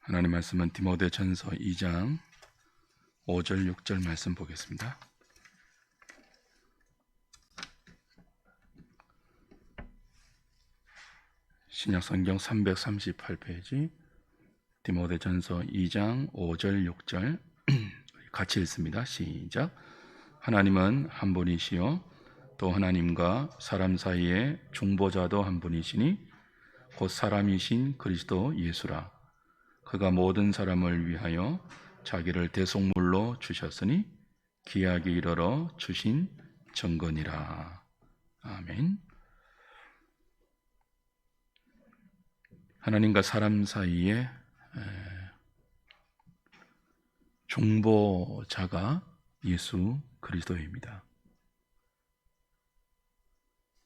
하나님 말씀은 디모데전서 2장 5절 6절 말씀 보겠습니다. 신약성경 338페이지 디모데전서 2장 5절 6절 같이 읽습니다. 시작. 하나님은 한 분이시요 또 하나님과 사람 사이에 중보자도 한 분이시니 곧 사람이신 그리스도 예수라. 그가 모든 사람을 위하여 자기를 대속물로 주셨으니 기약이 이르러 주신 증거니라. 아멘. 하나님과 사람 사이에 중보자가 예수 그리스도입니다.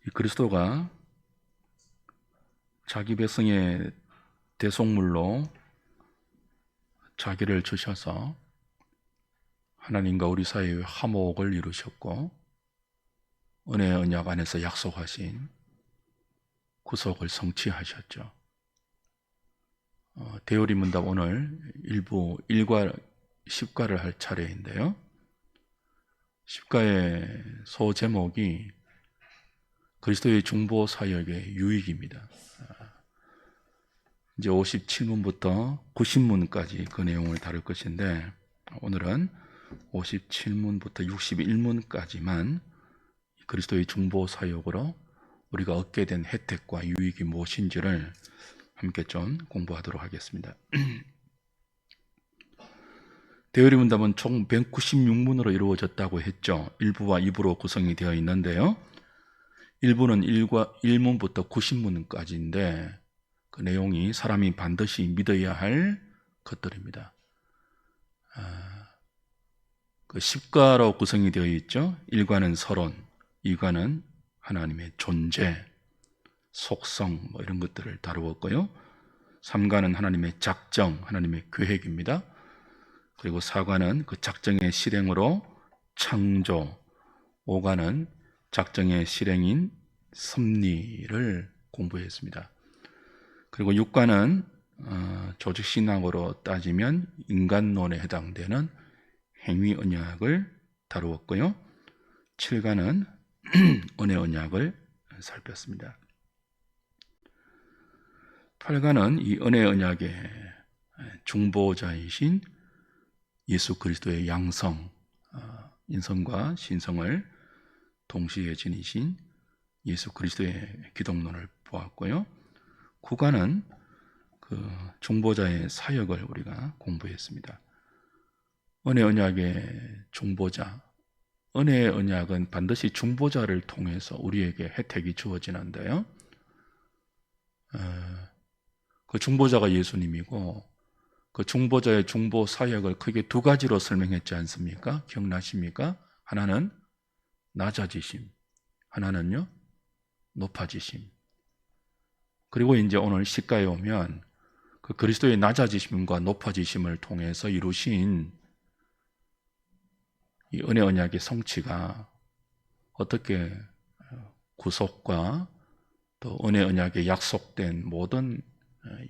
이 그리스도가 자기 백성의 대속물로 자기를 주셔서 하나님과 우리 사이의 화목을 이루셨고 은혜의 언약 안에서 약속하신 구속을 성취하셨죠. 대우리 문답 오늘 일부 1과 10과를 할 차례인데요. 10과의 소제목이 그리스도의 중보 사역의 유익입니다. 이제 57문부터 90문까지 그 내용을 다룰 것인데 오늘은 57문부터 61문까지만 그리스도의 중보 사역으로 우리가 얻게 된 혜택과 유익이 무엇인지를 함께 좀 공부하도록 하겠습니다. 대열의 문답은 총 196문으로 이루어졌다고 했죠. 1부와 2부로 구성이 되어 있는데요. 1부는 1문부터 90문까지인데 그 내용이 사람이 반드시 믿어야 할 것들입니다. 그 10과로 구성이 되어 있죠. 1과는 서론, 2과는 하나님의 존재, 속성 이런 것들을 다루었고요. 3과는 하나님의 작정, 하나님의 계획입니다. 그리고 4과는 그 작정의 실행으로 창조, 5과는 작정의 실행인 섭리를 공부했습니다. 그리고 6과는 조직신학으로 따지면 인간론에 해당되는 행위 언약을 다루었고요. 7과는 은혜 언약을 살폈습니다. 8과는 이 은혜 언약의 중보자이신 예수 그리스도의 양성, 인성과 신성을 동시에 지니신 예수 그리스도의 기독론을 보았고요. 9과는 그 중보자의 사역을 우리가 공부했습니다. 은혜 언약의 중보자, 은혜의 언약은 반드시 중보자를 통해서 우리에게 혜택이 주어지는데요. 그 중보자가 예수님이고 그 중보자의 중보 사역을 크게 두 가지로 설명했지 않습니까? 기억나십니까? 하나는 낮아지심, 하나는요 높아지심. 그리고 이제 오늘 10과에 오면 그 그리스도의 낮아지심과 높아지심을 통해서 이루신 이 은혜 언약의 성취가 어떻게 구속과 또 은혜 언약에 약속된 모든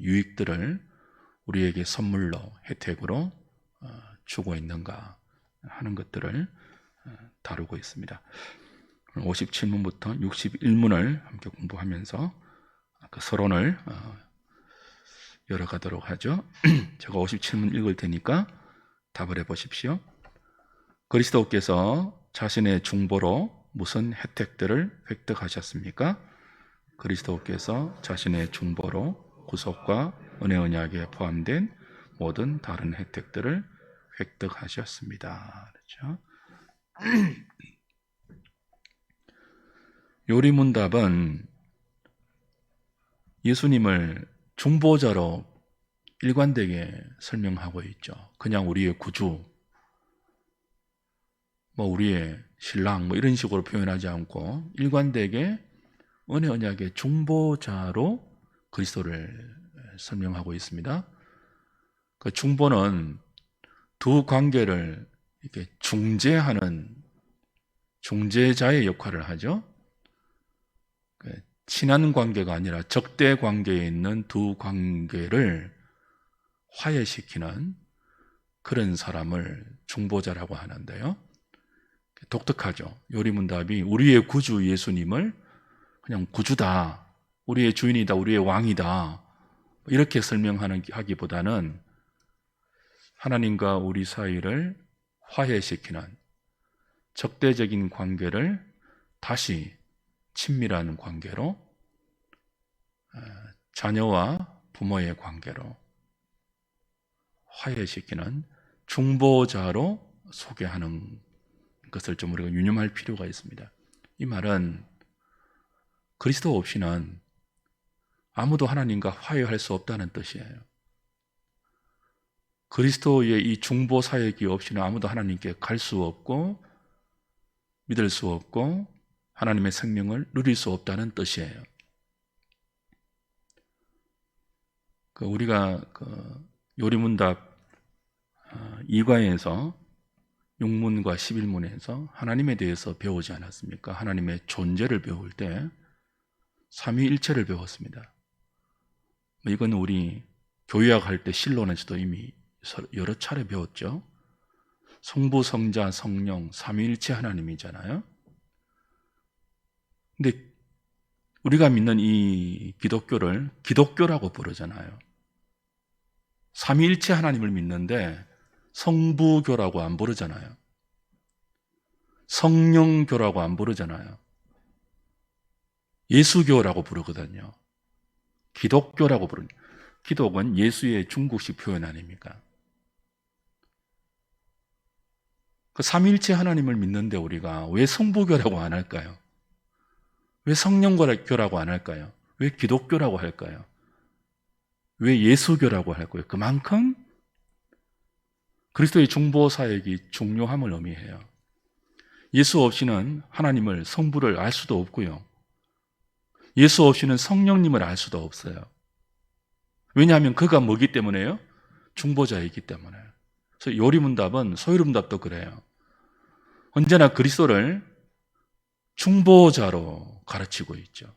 유익들을 우리에게 선물로 혜택으로 주고 있는가 하는 것들을 다루고 있습니다. 57문부터 61문을 함께 공부하면서 그 서론을 열어가도록 하죠. 제가 57문 읽을 테니까 답을 해보십시오. 그리스도께서 자신의 중보로 무슨 혜택들을 획득하셨습니까? 그리스도께서 자신의 중보로 구속과 은혜 언약에 포함된 모든 다른 혜택들을 획득하셨습니다. 그렇죠? 요리문답은 예수님을 중보자로 일관되게 설명하고 있죠. 그냥 우리의 구주, 우리의 신랑 이런 식으로 표현하지 않고 일관되게 은혜 언약의 중보자로 그리스도를 설명하고 있습니다. 그 중보는 두 관계를 이렇게 중재하는 중재자의 역할을 하죠. 친한 관계가 아니라 적대 관계에 있는 두 관계를 화해시키는 그런 사람을 중보자라고 하는데요. 독특하죠. 요리문답이 우리의 구주 예수님을 그냥 구주다, 우리의 주인이다, 우리의 왕이다, 이렇게 설명하기보다는 하나님과 우리 사이를 화해시키는 적대적인 관계를 다시 친밀한 관계로, 자녀와 부모의 관계로 화해시키는 중보자로 소개하는 것을 좀 우리가 유념할 필요가 있습니다. 이 말은 그리스도 없이는 아무도 하나님과 화해할 수 없다는 뜻이에요. 그리스도의 이 중보 사역이 없이는 아무도 하나님께 갈 수 없고 믿을 수 없고 하나님의 생명을 누릴 수 없다는 뜻이에요. 우리가 요리문답 2과에서 6문과 11문에서 하나님에 대해서 배우지 않았습니까? 하나님의 존재를 배울 때 삼위일체를 배웠습니다. 이건 우리 교회학할 때 실론에서도 이미 여러 차례 배웠죠. 성부, 성자, 성령, 삼위일체 하나님이잖아요. 근데 우리가 믿는 이 기독교를 기독교라고 부르잖아요. 삼위일체 하나님을 믿는데 성부교라고 안 부르잖아요. 성령교라고 안 부르잖아요. 예수교라고 부르거든요. 기독교라고 부르는, 기독은 예수의 중국식 표현 아닙니까? 그 삼위일체 하나님을 믿는데 우리가 왜 성부교라고 안 할까요? 왜 성령교라고 안 할까요? 왜 기독교라고 할까요? 왜 예수교라고 할까요? 그만큼 그리스도의 중보 사역이 중요함을 의미해요. 예수 없이는 하나님을, 성부를 알 수도 없고요. 예수 없이는 성령님을 알 수도 없어요. 왜냐하면 그가 뭐기 때문에요? 중보자이기 때문에. 그래서 요리문답은, 소요리문답도 그래요. 언제나 그리스도를 중보자로 가르치고 있죠.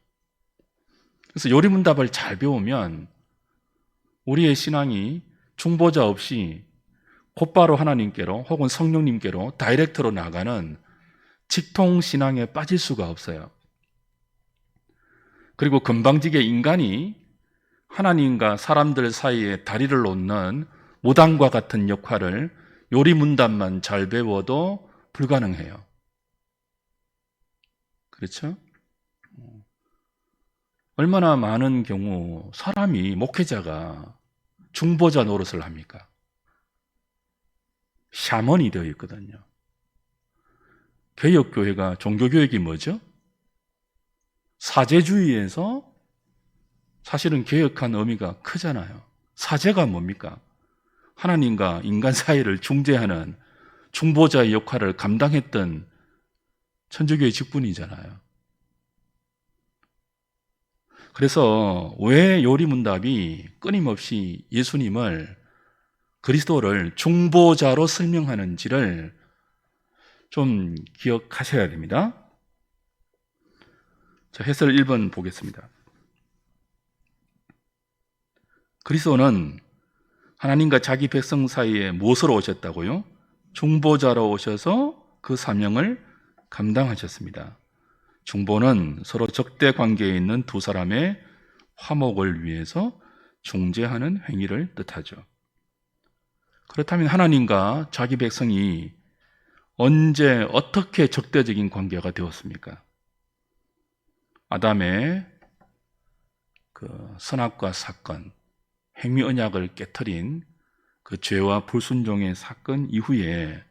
그래서 요리문답을 잘 배우면 우리의 신앙이 중보자 없이 곧바로 하나님께로 혹은 성령님께로 다이렉트로 나가는 직통신앙에 빠질 수가 없어요. 그리고 건방지게 인간이 하나님과 사람들 사이에 다리를 놓는 무당과 같은 역할을 요리문답만 잘 배워도 불가능해요. 그렇죠? 얼마나 많은 경우 사람이, 목회자가 중보자 노릇을 합니까? 샤먼이 되어 있거든요. 개혁교회가, 종교교육이 뭐죠? 사제주의에서 사실은 개혁한 의미가 크잖아요. 사제가 뭡니까? 하나님과 인간 사이를 중재하는 중보자의 역할을 감당했던 천주교의 직분이잖아요. 그래서 왜 요리문답이 끊임없이 예수님을, 그리스도를 중보자로 설명하는지를 좀 기억하셔야 됩니다. 자, 해설 1번 보겠습니다. 그리스도는 하나님과 자기 백성 사이에 무엇으로 오셨다고요? 중보자로 오셔서 그 사명을 감당하셨습니다. 중보는 서로 적대 관계에 있는 두 사람의 화목을 위해서 중재하는 행위를 뜻하죠. 그렇다면 하나님과 자기 백성이 언제 어떻게 적대적인 관계가 되었습니까? 아담의 그 선악과 사건, 행위 언약을 깨트린 그 죄와 불순종의 사건 이후에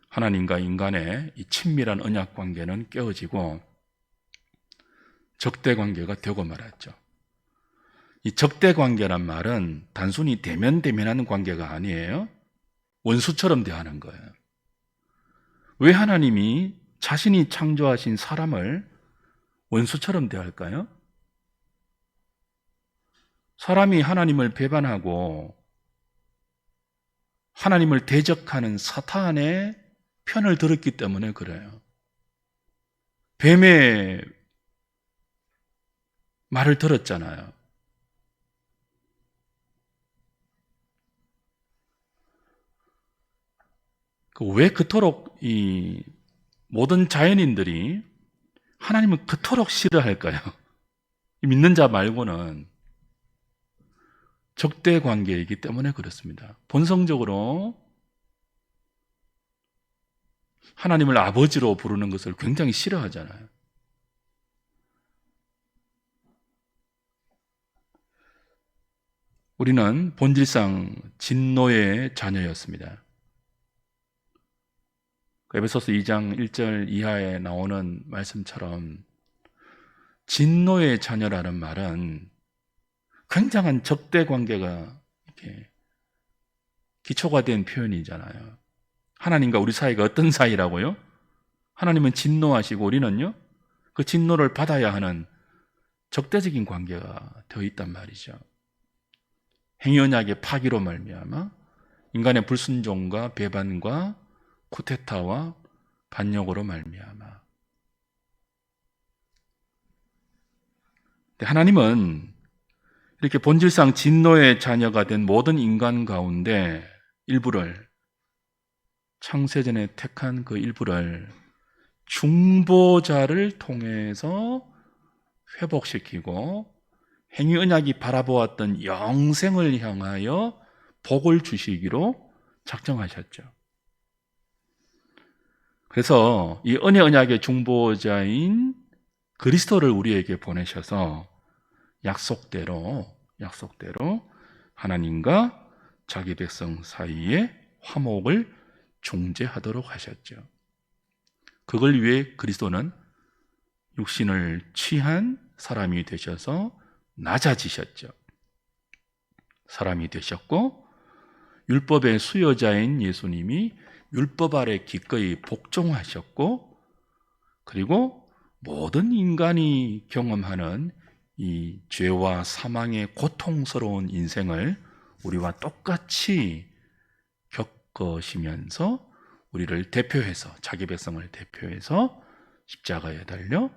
하나님과 인간의 이 친밀한 언약 관계는 깨어지고 적대 관계가 되고 말았죠. 이 적대 관계란 말은 단순히 대면대면하는 관계가 아니에요. 원수처럼 대하는 거예요. 왜 하나님이 자신이 창조하신 사람을 원수처럼 대할까요? 사람이 하나님을 배반하고 하나님을 대적하는 사탄의 편을 들었기 때문에 그래요. 뱀의 말을 들었잖아요. 왜 그토록 이 모든 자연인들이 하나님을 그토록 싫어할까요? 믿는 자 말고는 적대 관계이기 때문에 그렇습니다. 본성적으로 하나님을 아버지로 부르는 것을 굉장히 싫어하잖아요. 우리는 본질상 진노의 자녀였습니다. 에베소서 2장 1절 이하에 나오는 말씀처럼 진노의 자녀라는 말은 굉장한 적대 관계가 이렇게 기초가 된 표현이잖아요. 하나님과 우리 사이가 어떤 사이라고요? 하나님은 진노하시고 우리는요, 그 진노를 받아야 하는 적대적인 관계가 되어 있단 말이죠. 행위 언약의 파기로 말미암아 인간의 불순종과 배반과 쿠데타와 반역으로 말미암아. 하나님은 이렇게 본질상 진노의 자녀가 된 모든 인간 가운데 일부를, 창세전에 택한 그 일부를 중보자를 통해서 회복시키고 행위 언약이 바라보았던 영생을 향하여 복을 주시기로 작정하셨죠. 그래서 이 은혜 언약의 중보자인 그리스도를 우리에게 보내셔서 약속대로 하나님과 자기 백성 사이에 화목을 중재하도록 하셨죠. 그걸 위해 그리스도는 육신을 취한 사람이 되셔서 낮아지셨죠. 사람이 되셨고 율법의 수여자인 예수님이 율법 아래 기꺼이 복종하셨고, 그리고 모든 인간이 경험하는 이 죄와 사망의 고통스러운 인생을 우리와 똑같이 겪으시면서 우리를 대표해서, 자기 백성을 대표해서 십자가에 달려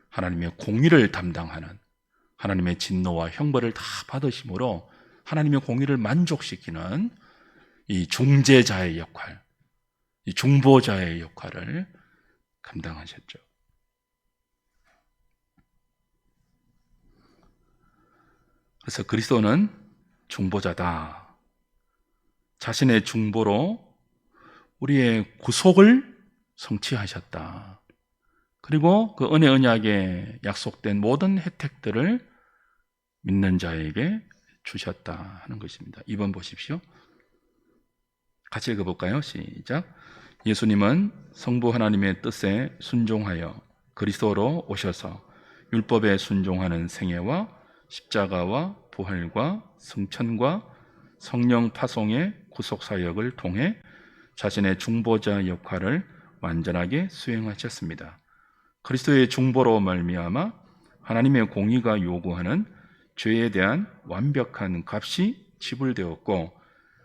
하나님의 공의를 담당하는, 하나님의 진노와 형벌을 다 받으심으로 하나님의 공의를 만족시키는 이 중재자의 역할, 이 중보자의 역할을 감당하셨죠. 그래서 그리스도는 중보자다. 자신의 중보로 우리의 구속을 성취하셨다. 그리고 그 은혜 언약에 약속된 모든 혜택들을 믿는 자에게 주셨다 하는 것입니다. 2번 보십시오. 같이 읽어볼까요? 시작. 예수님은 성부 하나님의 뜻에 순종하여 그리스도로 오셔서 율법에 순종하는 생애와 십자가와 부활과 승천과 성령 파송의 구속사역을 통해 자신의 중보자 역할을 완전하게 수행하셨습니다. 그리스도의 중보로 말미암아 하나님의 공의가 요구하는 죄에 대한 완벽한 값이 지불되었고,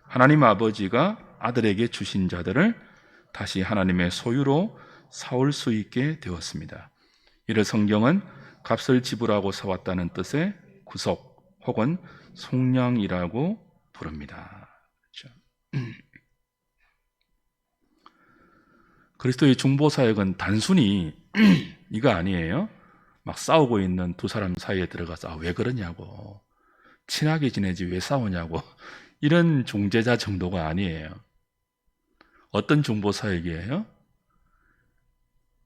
하나님 아버지가 아들에게 주신 자들을 다시 하나님의 소유로 사올 수 있게 되었습니다. 이를 성경은 값을 지불하고 사왔다는 뜻의 구속 혹은 속량이라고 부릅니다. 그렇죠? 그리스도의 중보사역은 단순히 이거 아니에요. 막 싸우고 있는 두 사람 사이에 들어가서 왜 그러냐고, 친하게 지내지 왜 싸우냐고, 이런 중재자 정도가 아니에요. 어떤 중보사역이에요?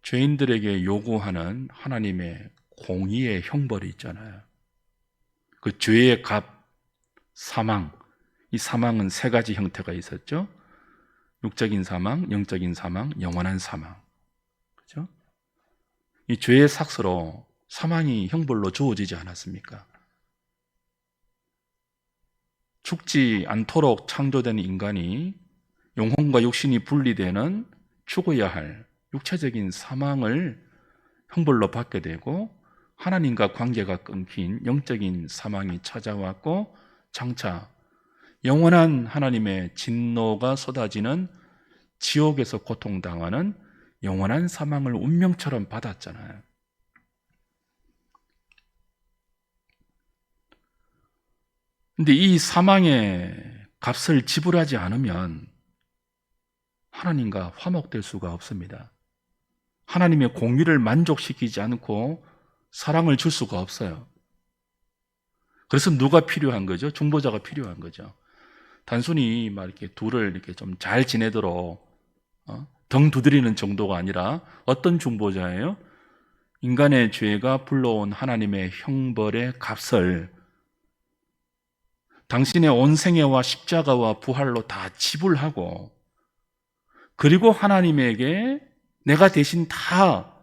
죄인들에게 요구하는 하나님의 공의의 형벌이 있잖아요. 그 죄의 값, 사망. 이 사망은 세 가지 형태가 있었죠. 육적인 사망, 영적인 사망, 영원한 사망. 그렇죠? 이 죄의 삭스로 사망이 형벌로 주어지지 않았습니까? 죽지 않도록 창조된 인간이 영혼과 육신이 분리되는 죽어야 할 육체적인 사망을 형벌로 받게 되고, 하나님과 관계가 끊긴 영적인 사망이 찾아왔고, 장차 영원한 하나님의 진노가 쏟아지는 지옥에서 고통당하는 영원한 사망을 운명처럼 받았잖아요. 근데 이 사망의 값을 지불하지 않으면 하나님과 화목될 수가 없습니다. 하나님의 공의를 만족시키지 않고 사랑을 줄 수가 없어요. 그래서 누가 필요한 거죠? 중보자가 필요한 거죠. 단순히 막 이렇게 둘을 이렇게 좀 잘 지내도록 등 두드리는 정도가 아니라 어떤 중보자예요? 인간의 죄가 불러온 하나님의 형벌의 값을 당신의 온 생애와 십자가와 부활로 다 지불하고, 그리고 하나님에게 내가 대신 다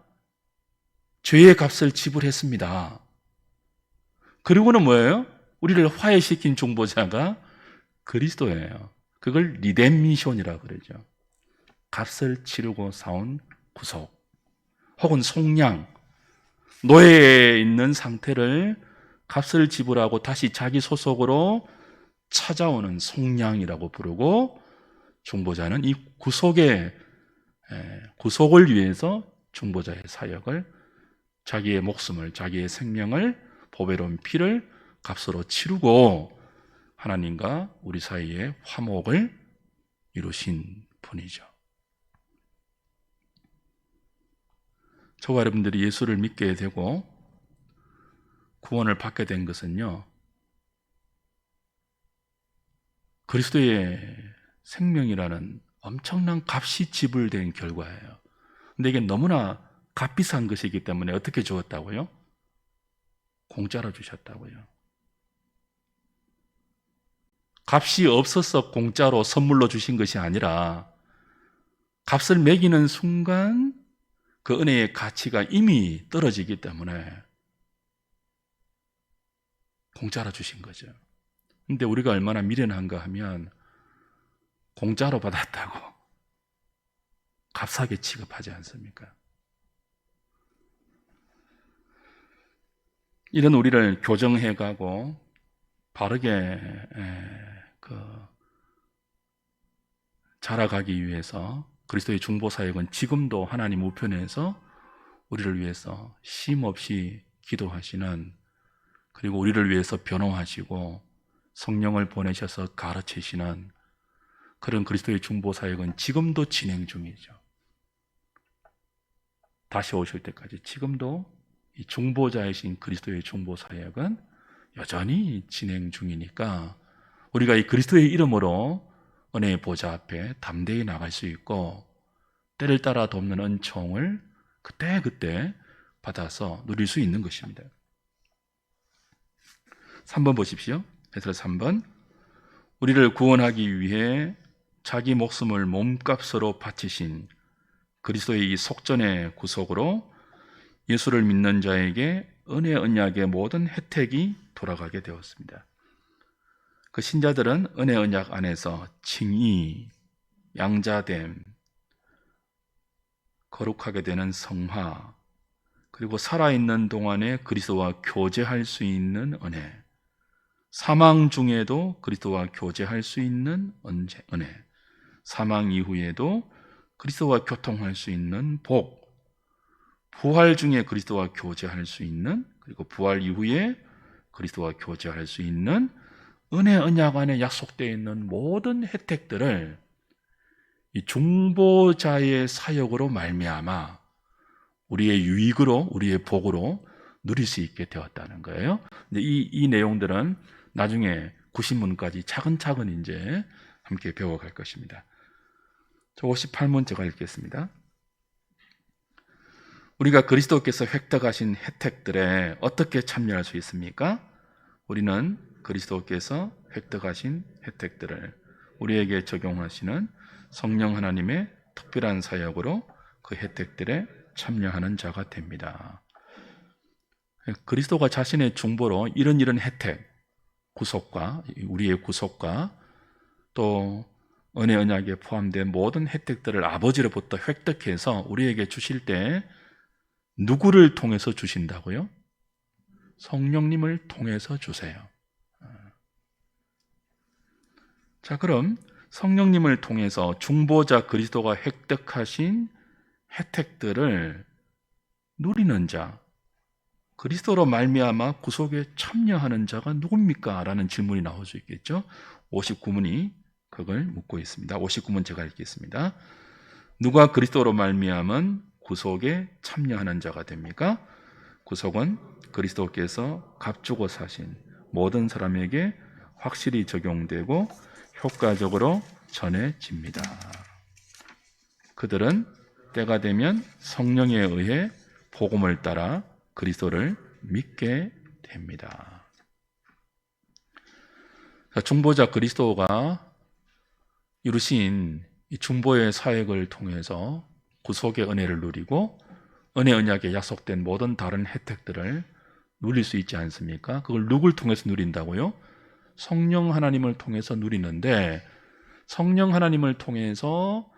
죄의 값을 지불했습니다. 그리고는 뭐예요? 우리를 화해시킨 중보자가 그리스도예요. 그걸 리뎀미션이라고 그러죠. 값을 치르고 사온 구속, 혹은 속량, 노예에 있는 상태를 값을 지불하고 다시 자기 소속으로 찾아오는 속량이라고 부르고, 중보자는 이 구속을 위해서 중보자의 사역을, 자기의 목숨을, 자기의 생명을, 보배로운 피를 값으로 치르고 하나님과 우리 사이에 화목을 이루신 분이죠. 저와 여러분들이 예수를 믿게 되고 구원을 받게 된 것은요, 그리스도의 생명이라는 엄청난 값이 지불된 결과예요. 근데 이게 너무나 값비싼 것이기 때문에 어떻게 주었다고요? 공짜로 주셨다고요. 값이 없어서 공짜로 선물로 주신 것이 아니라 값을 매기는 순간 그 은혜의 가치가 이미 떨어지기 때문에 공짜로 주신 거죠. 근데 우리가 얼마나 미련한가 하면 공짜로 받았다고 값싸게 취급하지 않습니까? 이런 우리를 교정해가고 바르게 자라가기 위해서 그리스도의 중보사역은 지금도 하나님 우편에서 우리를 위해서 쉼없이 기도하시는, 그리고 우리를 위해서 변호하시고 성령을 보내셔서 가르치시는 그런 그리스도의 중보사역은 지금도 진행 중이죠. 다시 오실 때까지 지금도 이 중보자이신 그리스도의 중보사역은 여전히 진행 중이니까 우리가 이 그리스도의 이름으로 은혜의 보좌 앞에 담대히 나갈 수 있고, 때를 따라 돕는 은총을 그때그때 받아서 누릴 수 있는 것입니다. 3번 보십시오. 베드로서 3번. 우리를 구원하기 위해 자기 목숨을 몸값으로 바치신 그리스도의 이 속전의 구속으로 예수를 믿는 자에게 은혜 언약의 모든 혜택이 돌아가게 되었습니다. 그 신자들은 은혜 언약 안에서 칭의, 양자됨, 거룩하게 되는 성화, 그리고 살아있는 동안에 그리스도와 교제할 수 있는 은혜, 사망 중에도 그리스도와 교제할 수 있는 은혜, 사망 이후에도 그리스도와 교통할 수 있는 복, 부활 중에 그리스도와 교제할 수 있는, 그리고 부활 이후에 그리스도와 교제할 수 있는 은혜 언약 안에 약속되어 있는 모든 혜택들을 이 중보자의 사역으로 말미암아 우리의 유익으로, 우리의 복으로 누릴 수 있게 되었다는 거예요. 근데 이 내용들은 나중에 구신문까지 차근차근 이제 함께 배워갈 것입니다. 저 58문 제가 읽겠습니다. 우리가 그리스도께서 획득하신 혜택들에 어떻게 참여할 수 있습니까? 우리는 그리스도께서 획득하신 혜택들을 우리에게 적용하시는 성령 하나님의 특별한 사역으로 그 혜택들에 참여하는 자가 됩니다. 그리스도가 자신의 중보로 이런 혜택, 구속과 우리의 구속과 또 은혜 언약에 포함된 모든 혜택들을 아버지로부터 획득해서 우리에게 주실 때 누구를 통해서 주신다고요? 성령님을 통해서 주세요. 자, 그럼 성령님을 통해서 중보자 그리스도가 획득하신 혜택들을 누리는 자, 그리스도로 말미암아 구속에 참여하는 자가 누굽니까? 라는 질문이 나올 수 있겠죠. 59문이 그걸 묻고 있습니다. 59문 제가 읽겠습니다. 누가 그리스도로 말미암은 구속에 참여하는 자가 됩니까? 구속은 그리스도께서 값주고 사신 모든 사람에게 확실히 적용되고 효과적으로 전해집니다. 그들은 때가 되면 성령에 의해 복음을 따라 그리스도를 믿게 됩니다. 중보자 그리스도가 이루신 이 중보의 사역을 통해서 구속의 은혜를 누리고 은혜 언약에 약속된 모든 다른 혜택들을 누릴 수 있지 않습니까? 그걸 누굴 통해서 누린다고요? 성령 하나님을 통해서 누리는데, 성령 하나님을 통해서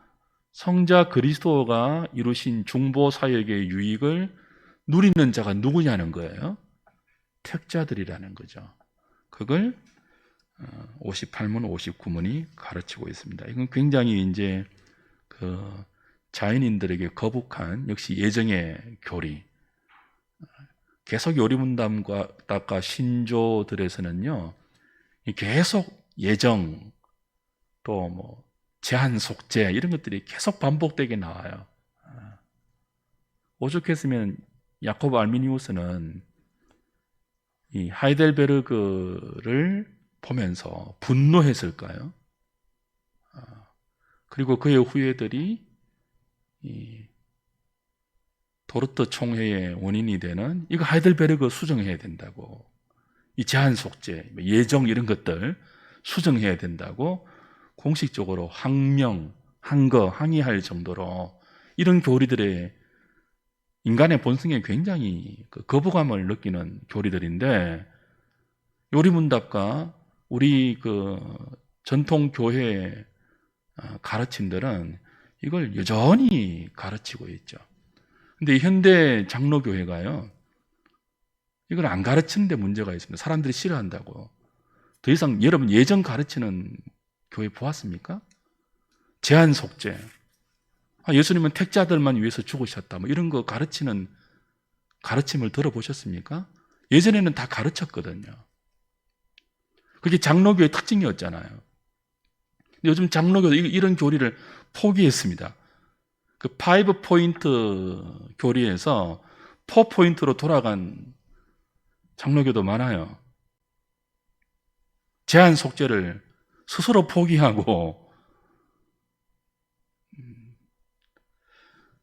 성자 그리스도가 이루신 중보 사역의 유익을 누리는 자가 누구냐는 거예요. 택자들이라는 거죠. 그걸 58문, 59문이 가르치고 있습니다. 이건 굉장히 이제 자연인들에게 거북한 역시 예정의 교리. 계속 요리문답과 신조들에서는요, 계속 예정, 또 뭐 제한 속죄 이런 것들이 계속 반복되게 나와요. 오죽했으면 야코브 알미니우스는 이 하이델베르그를 보면서 분노했을까요? 그리고 그의 후예들이 이 도르트 총회의 원인이 되는 이거 하이델베르그 수정해야 된다고, 이 제한 속죄, 예정 이런 것들 수정해야 된다고 공식적으로 항의할 정도로 이런 교리들의 인간의 본성에 굉장히 거부감을 느끼는 교리들인데, 요리문답과 우리 전통 교회 가르침들은 이걸 여전히 가르치고 있죠. 근데 현대 장로교회가요, 이걸 안 가르치는데 문제가 있습니다. 사람들이 싫어한다고. 더 이상 여러분 예정 가르치는 교회 보았습니까? 제한 속죄. 예수님은 택자들만 위해서 죽으셨다. 뭐 이런 거 가르치는 가르침을 들어보셨습니까? 예전에는 다 가르쳤거든요. 그게 장로교의 특징이었잖아요. 근데 요즘 장로교 이런 교리를 포기했습니다. 그 5포인트 교리에서 4포인트로 돌아간 장로교도 많아요. 제한 속죄를 스스로 포기하고.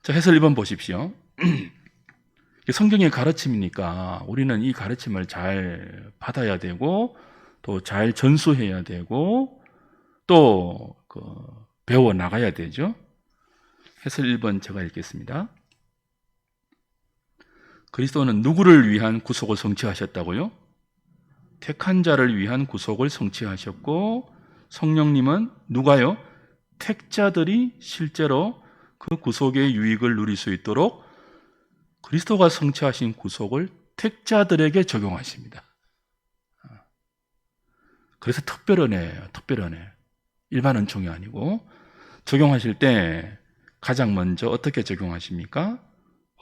자, 해설 1번 보십시오. 성경의 가르침이니까 우리는 이 가르침을 잘 받아야 되고 또 잘 전수해야 되고 또 배워 나가야 되죠. 해설 1번 제가 읽겠습니다. 그리스도는 누구를 위한 구속을 성취하셨다고요? 택한 자를 위한 구속을 성취하셨고, 성령님은 누가요? 택자들이 실제로 그 구속의 유익을 누릴 수 있도록 그리스도가 성취하신 구속을 택자들에게 적용하십니다. 그래서 특별은혜예요. 특별은혜. 일반 은총이 아니고, 적용하실 때 가장 먼저 어떻게 적용하십니까?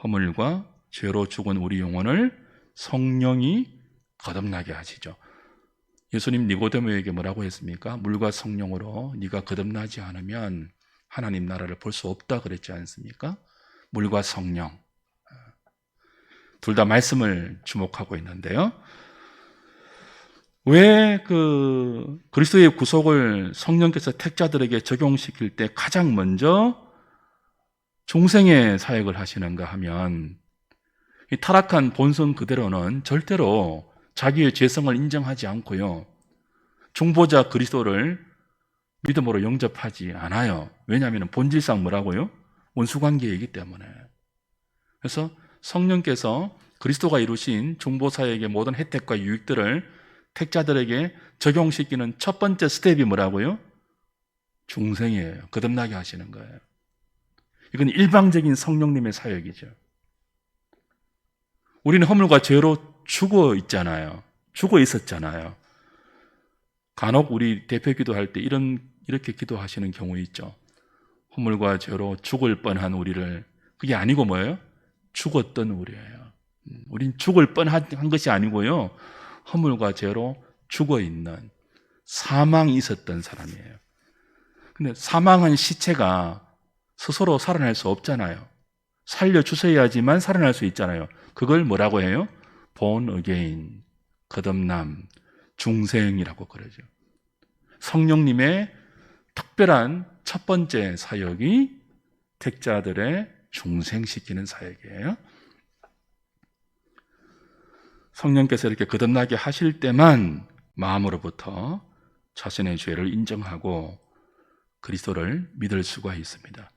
허물과 죄로 죽은 우리 영혼을 성령이 거듭나게 하시죠. 예수님 니고데모에게 뭐라고 했습니까? 물과 성령으로 네가 거듭나지 않으면 하나님 나라를 볼 수 없다 그랬지 않습니까? 물과 성령. 둘 다 말씀을 주목하고 있는데요. 왜 그리스도의 구속을 성령께서 택자들에게 적용시킬 때 가장 먼저 중생의 사역을 하시는가 하면, 이 타락한 본성 그대로는 절대로 자기의 죄성을 인정하지 않고요, 중보자 그리스도를 믿음으로 영접하지 않아요. 왜냐하면 본질상 뭐라고요? 원수관계이기 때문에. 그래서 성령께서 그리스도가 이루신 중보사역의 모든 혜택과 유익들을 택자들에게 적용시키는 첫 번째 스텝이 뭐라고요? 중생이에요. 거듭나게 하시는 거예요. 이건 일방적인 성령님의 사역이죠. 우리는 허물과 죄로 죽어 있잖아요. 죽어 있었잖아요. 간혹 우리 대표 기도할 때 이렇게 기도하시는 경우 있죠. 허물과 죄로 죽을 뻔한 우리를, 그게 아니고 뭐예요? 죽었던 우리예요. 우린 죽을 뻔한 것이 아니고요, 허물과 죄로 죽어 있는, 사망이 있었던 사람이에요. 근데 사망한 시체가 스스로 살아날 수 없잖아요. 살려주셔야지만 살아날 수 있잖아요. 그걸 뭐라고 해요? born again, 거듭남, 중생이라고 그러죠. 성령님의 특별한 첫 번째 사역이 택자들의 중생시키는 사역이에요. 성령께서 이렇게 거듭나게 하실 때만 마음으로부터 자신의 죄를 인정하고 그리스도를 믿을 수가 있습니다.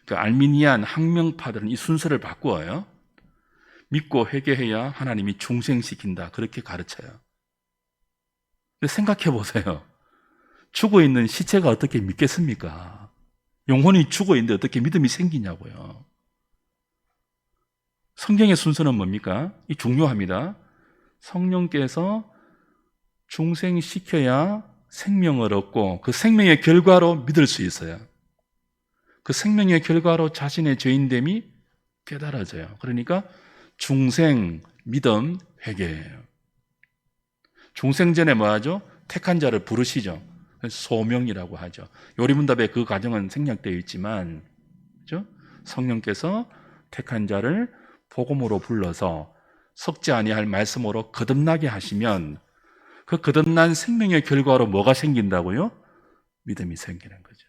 그러니까 알미니안 학명파들은 이 순서를 바꾸어요. 믿고 회개해야 하나님이 중생시킨다, 그렇게 가르쳐요. 근데 생각해 보세요. 죽어있는 시체가 어떻게 믿겠습니까? 영혼이 죽어있는데 어떻게 믿음이 생기냐고요. 성경의 순서는 뭡니까? 이 중요합니다. 성령께서 중생시켜야 생명을 얻고 그 생명의 결과로 믿을 수 있어요. 그 생명의 결과로 자신의 죄인됨이 깨달아져요. 그러니까 중생, 믿음, 회개예요. 중생 전에 뭐 하죠? 택한 자를 부르시죠. 소명이라고 하죠. 요리문답에 그 과정은 생략되어 있지만, 그렇죠? 성령께서 택한 자를 복음으로 불러서 썩지 아니할 말씀으로 거듭나게 하시면 그 거듭난 생명의 결과로 뭐가 생긴다고요? 믿음이 생기는 거죠.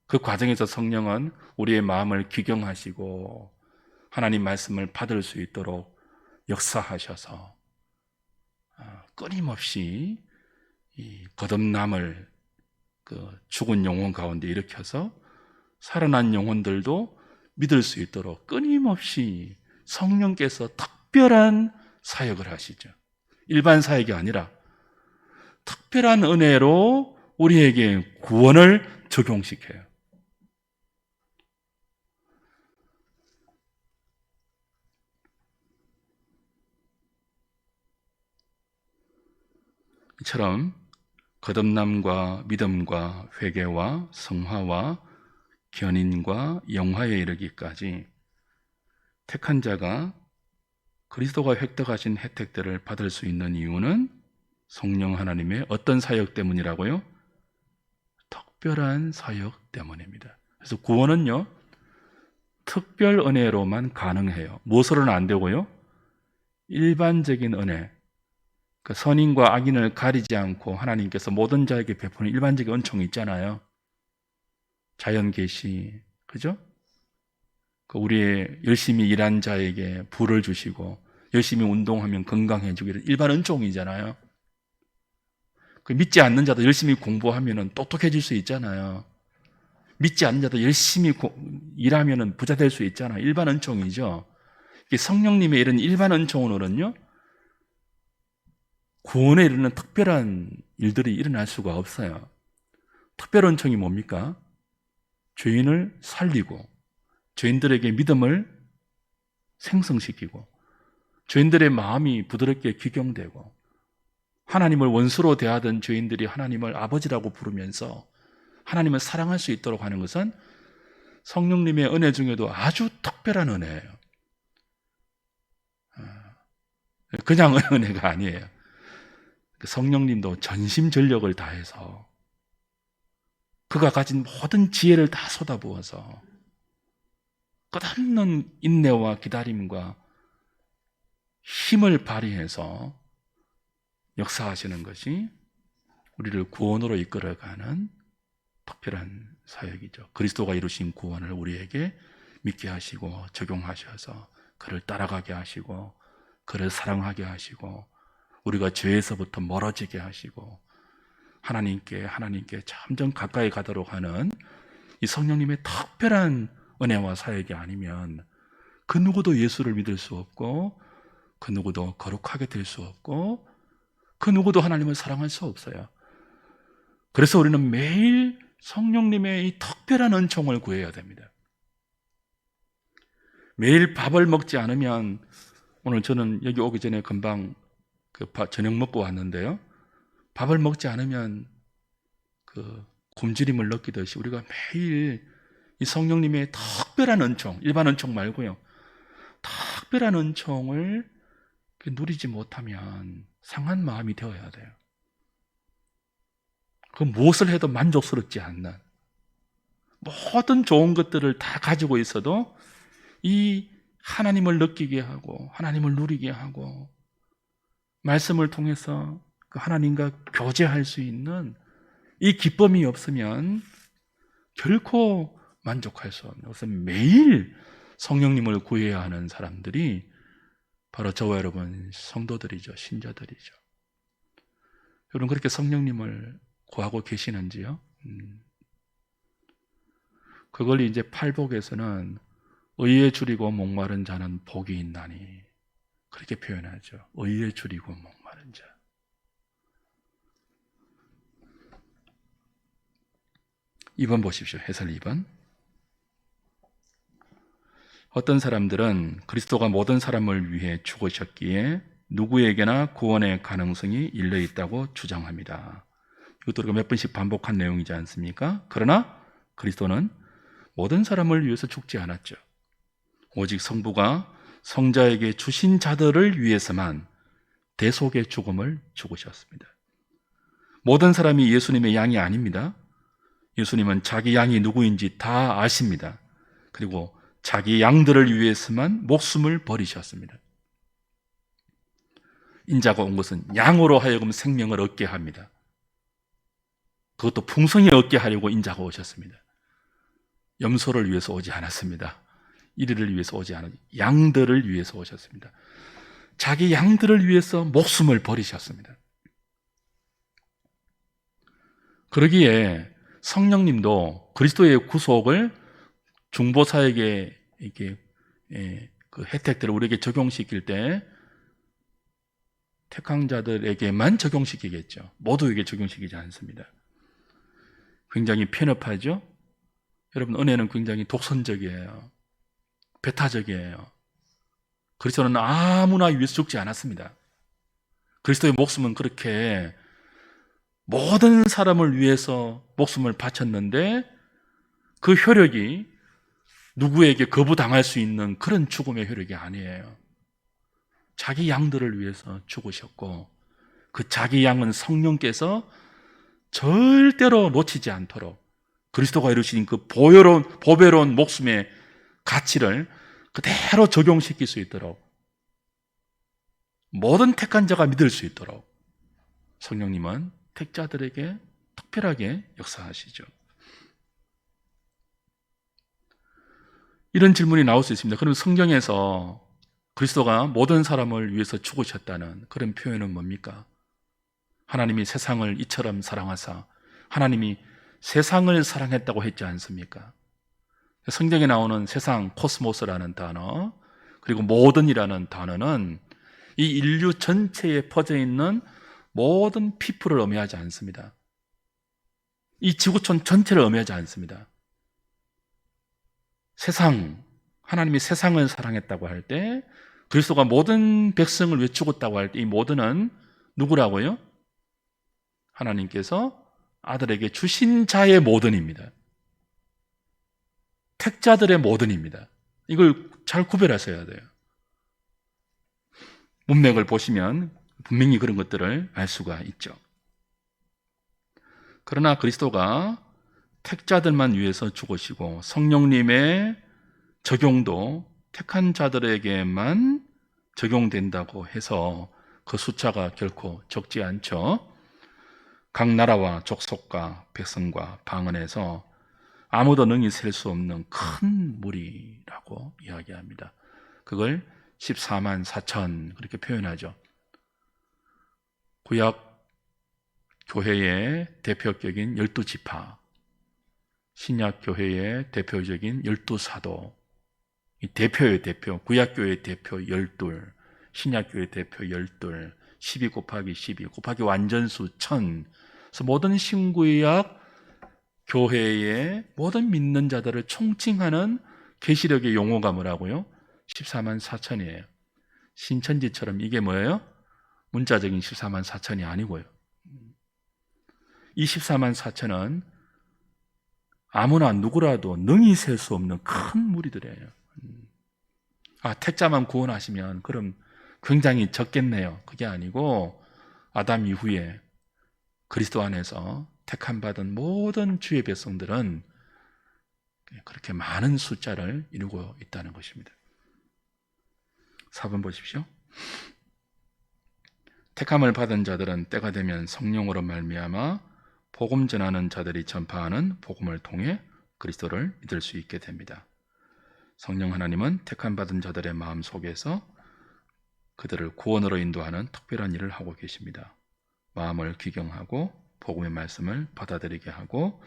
그 과정에서 성령은 우리의 마음을 기경하시고 하나님 말씀을 받을 수 있도록 역사하셔서 끊임없이 이 거듭남을 그 죽은 영혼 가운데 일으켜서 살아난 영혼들도 믿을 수 있도록 끊임없이 성령께서 특별한 사역을 하시죠. 일반 사역이 아니라 특별한 은혜로 우리에게 구원을 적용시켜요. 이처럼 거듭남과 믿음과 회개와 성화와 견인과 영화에 이르기까지 택한 자가 그리스도가 획득하신 혜택들을 받을 수 있는 이유는 성령 하나님의 어떤 사역 때문이라고요? 특별한 사역 때문입니다. 그래서 구원은요, 특별 은혜로만 가능해요. 무엇으로는 안 되고요? 일반적인 은혜, 그 선인과 악인을 가리지 않고 하나님께서 모든 자에게 베푸는 일반적인 은총이 있잖아요. 자연 계시, 그죠? 그 우리의 열심히 일한 자에게 부를 주시고 열심히 운동하면 건강해지고 이런 일반 은총이잖아요. 그 믿지 않는 자도 열심히 공부하면 똑똑해질 수 있잖아요. 믿지 않는 자도 열심히 일하면 부자 될 수 있잖아요. 일반 은총이죠. 성령님의 이런 일반 은총으로는요, 구원에 이르는 특별한 일들이 일어날 수가 없어요. 특별 은총이 뭡니까? 죄인을 살리고 죄인들에게 믿음을 생성시키고 죄인들의 마음이 부드럽게 귀경되고 하나님을 원수로 대하던 죄인들이 하나님을 아버지라고 부르면서 하나님을 사랑할 수 있도록 하는 것은 성령님의 은혜 중에도 아주 특별한 은혜예요. 그냥 은혜가 아니에요. 성령님도 전심전력을 다해서 그가 가진 모든 지혜를 다 쏟아부어서 끝없는 인내와 기다림과 힘을 발휘해서 역사하시는 것이 우리를 구원으로 이끌어가는 특별한 사역이죠. 그리스도가 이루신 구원을 우리에게 믿게 하시고 적용하셔서 그를 따라가게 하시고 그를 사랑하게 하시고 우리가 죄에서부터 멀어지게 하시고 하나님께 점점 가까이 가도록 하는 이 성령님의 특별한 은혜와 사역이 아니면 그 누구도 예수를 믿을 수 없고 그 누구도 거룩하게 될 수 없고 그 누구도 하나님을 사랑할 수 없어요. 그래서 우리는 매일 성령님의 이 특별한 은총을 구해야 됩니다. 매일 밥을 먹지 않으면, 오늘 저는 여기 오기 전에 금방 저녁 먹고 왔는데요, 밥을 먹지 않으면 그 굶주림을 느끼듯이 우리가 매일 이 성령님의 특별한 은총, 일반 은총 말고요, 특별한 은총을 누리지 못하면 상한 마음이 되어야 돼요. 그 무엇을 해도 만족스럽지 않는, 모든 좋은 것들을 다 가지고 있어도 이 하나님을 느끼게 하고 하나님을 누리게 하고 말씀을 통해서 그 하나님과 교제할 수 있는 이 기쁨이 없으면 결코 만족할 수 없는, 그래서 매일 성령님을 구해야 하는 사람들이 바로 저와 여러분 성도들이죠. 신자들이죠. 여러분 그렇게 성령님을 구하고 계시는지요? 그걸 이제 팔복에서는 의에 줄이고 목마른 자는 복이 있나니 그렇게 표현하죠. 의에 줄이고 목마른 자. (2번) 보십시오. 해설 2번. 어떤 사람들은 그리스도가 모든 사람을 위해 죽으셨기에 누구에게나 구원의 가능성이 일려 있다고 주장합니다. 이것도 우리가 몇 번씩 반복한 내용이지 않습니까? 그러나 그리스도는 모든 사람을 위해서 죽지 않았죠. 오직 성부가 성자에게 주신 자들을 위해서만 대속의 죽음을 죽으셨습니다. 모든 사람이 예수님의 양이 아닙니다. 예수님은 자기 양이 누구인지 다 아십니다. 그리고 자기 양들을 위해서만 목숨을 버리셨습니다. 인자가 온 것은 양으로 하여금 생명을 얻게 합니다. 그것도 풍성히 얻게 하려고 인자가 오셨습니다. 염소를 위해서 오지 않았습니다. 이리를 위해서 오지 않았, 양들을 위해서 오셨습니다. 자기 양들을 위해서 목숨을 버리셨습니다. 그러기에 성령님도 그리스도의 구속을 중보사에게 이렇게 그 혜택들을 우리에게 적용시킬 때 택한 자들에게만 적용시키겠죠. 모두에게 적용시키지 않습니다. 굉장히 편협하죠? 여러분, 은혜는 굉장히 독선적이에요. 배타적이에요. 그리스도는 아무나 위해서 죽지 않았습니다. 그리스도의 목숨은 그렇게 모든 사람을 위해서 목숨을 바쳤는데 그 효력이 누구에게 거부당할 수 있는 그런 죽음의 효력이 아니에요. 자기 양들을 위해서 죽으셨고 그 자기 양은 성령께서 절대로 놓치지 않도록 그리스도가 이루신 그 보배로운 목숨의 가치를 그대로 적용시킬 수 있도록 모든 택한 자가 믿을 수 있도록 성령님은 택자들에게 특별하게 역사하시죠. 이런 질문이 나올 수 있습니다. 그럼 성경에서 그리스도가 모든 사람을 위해서 죽으셨다는 그런 표현은 뭡니까? 하나님이 세상을 이처럼 사랑하사 하나님이 세상을 사랑했다고 했지 않습니까? 성경에 나오는 세상, 코스모스라는 단어, 그리고 모든이라는 단어는 이 인류 전체에 퍼져 있는 모든 피플을 의미하지 않습니다. 이 지구촌 전체를 의미하지 않습니다. 세상, 하나님이 세상을 사랑했다고 할 때 그리스도가 모든 백성을 위해 죽었다고 할 때 이 모든은 누구라고요? 하나님께서 아들에게 주신 자의 모든입니다. 택자들의 모든입니다. 이걸 잘 구별하셔야 돼요. 문맥을 보시면 분명히 그런 것들을 알 수가 있죠. 그러나 그리스도가 택자들만 위해서 죽으시고 성령님의 적용도 택한 자들에게만 적용된다고 해서 그 숫자가 결코 적지 않죠. 각 나라와 족속과 백성과 방언에서 아무도 능히 셀 수 없는 큰 무리라고 이야기합니다. 그걸 14만 4천 그렇게 표현하죠. 구약 교회의 대표격인 12지파, 신약 교회의 대표적인 12사도, 이 대표의 대표, 구약교회의 대표 12, 신약교회의 대표 12, 12 곱하기 12 곱하기 완전수 1000. 그래서 모든 신구약 교회의 모든 믿는 자들을 총칭하는 계시력의 용어가 뭐라고요? 14만 4천이에요. 신천지처럼 이게 뭐예요? 문자적인 14만 4천이 아니고요. 이 14만 4천은 아무나 누구라도 능히 셀 수 없는 큰 무리들이에요. 택자만 구원하시면 그럼 굉장히 적겠네요. 그게 아니고 아담 이후에 그리스도 안에서 택함 받은 모든 주의 백성들은 그렇게 많은 숫자를 이루고 있다는 것입니다. 4번 보십시오. 택함을 받은 자들은 때가 되면 성령으로 말미암아 복음 전하는 자들이 전파하는 복음을 통해 그리스도를 믿을 수 있게 됩니다. 성령 하나님은 택함 받은 자들의 마음 속에서 그들을 구원으로 인도하는 특별한 일을 하고 계십니다. 마음을 귀경하고 복음의 말씀을 받아들이게 하고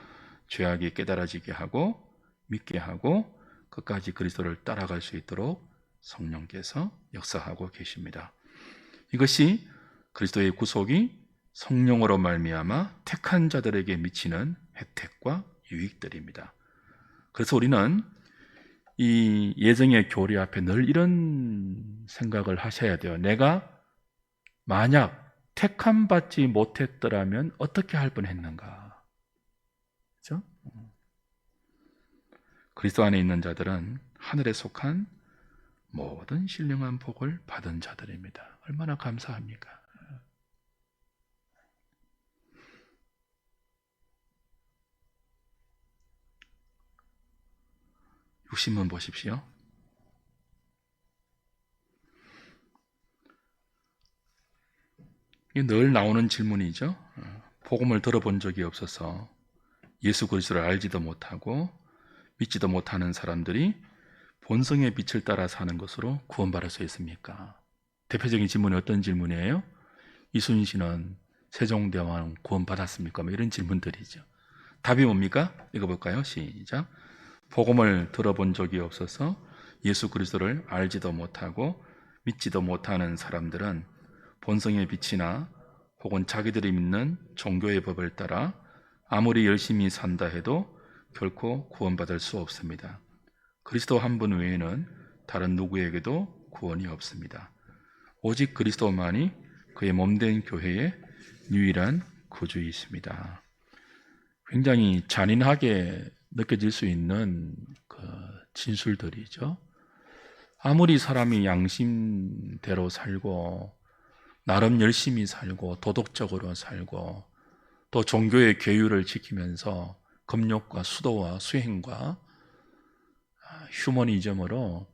죄악이 깨달아지게 하고 믿게 하고 끝까지 그리스도를 따라갈 수 있도록 성령께서 역사하고 계십니다. 이것이 그리스도의 구속이 성령으로 말미암아 택한 자들에게 미치는 혜택과 유익들입니다. 그래서 우리는 이 예정의 교리 앞에 늘 이런 생각을 하셔야 돼요. 내가 만약 택함 받지 못했더라면 어떻게 할 뻔했는가? 그렇죠? 그리스도 안에 있는 자들은 하늘에 속한 모든 신령한 복을 받은 자들입니다. 얼마나 감사합니까? 60문 보십시오. 이게 늘 나오는 질문이죠. 복음을 들어본 적이 없어서 예수 그리스도를 알지도 못하고 믿지도 못하는 사람들이 본성의 빛을 따라 사는 것으로 구원받을 수 있습니까? 대표적인 질문이 어떤 질문이에요? 이순신은 세종대왕 구원받았습니까? 뭐 이런 질문들이죠. 답이 뭡니까? 읽어볼까요? 시작. 복음을 들어본 적이 없어서 예수 그리스도를 알지도 못하고 믿지도 못하는 사람들은 본성의 빛이나 혹은 자기들이 믿는 종교의 법을 따라 아무리 열심히 산다 해도 결코 구원받을 수 없습니다. 그리스도 한 분 외에는 다른 누구에게도 구원이 없습니다. 오직 그리스도만이 그의 몸된 교회의 유일한 구주이십니다. 굉장히 잔인하게 느껴질 수 있는 그 진술들이죠. 아무리 사람이 양심대로 살고 나름 열심히 살고 도덕적으로 살고 또 종교의 계율을 지키면서 금욕과 수도와 수행과 휴머니즘으로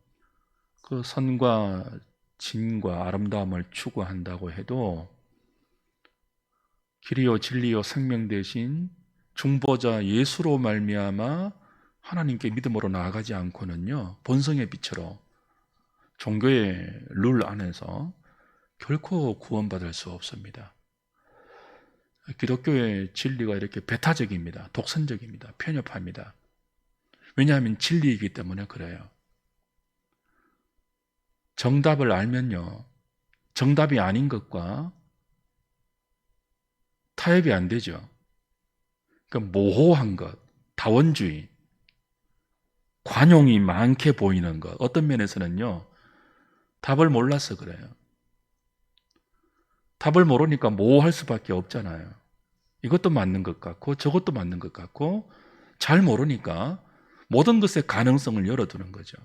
그 선과 진과 아름다움을 추구한다고 해도 길이요 진리요 생명 대신 중보자 예수로 말미암아 하나님께 믿음으로 나아가지 않고는요, 본성의 빛으로 종교의 룰 안에서 결코 구원받을 수 없습니다. 기독교의 진리가 이렇게 배타적입니다. 독선적입니다. 편협합니다. 왜냐하면 진리이기 때문에 그래요. 정답을 알면요, 정답이 아닌 것과 타협이 안 되죠. 그러니까 모호한 것, 다원주의, 관용이 많게 보이는 것, 어떤 면에서는요, 답을 몰라서 그래요. 답을 모르니까 모호할 수밖에 없잖아요. 이것도 맞는 것 같고 저것도 맞는 것 같고 잘 모르니까 모든 것의 가능성을 열어두는 거죠.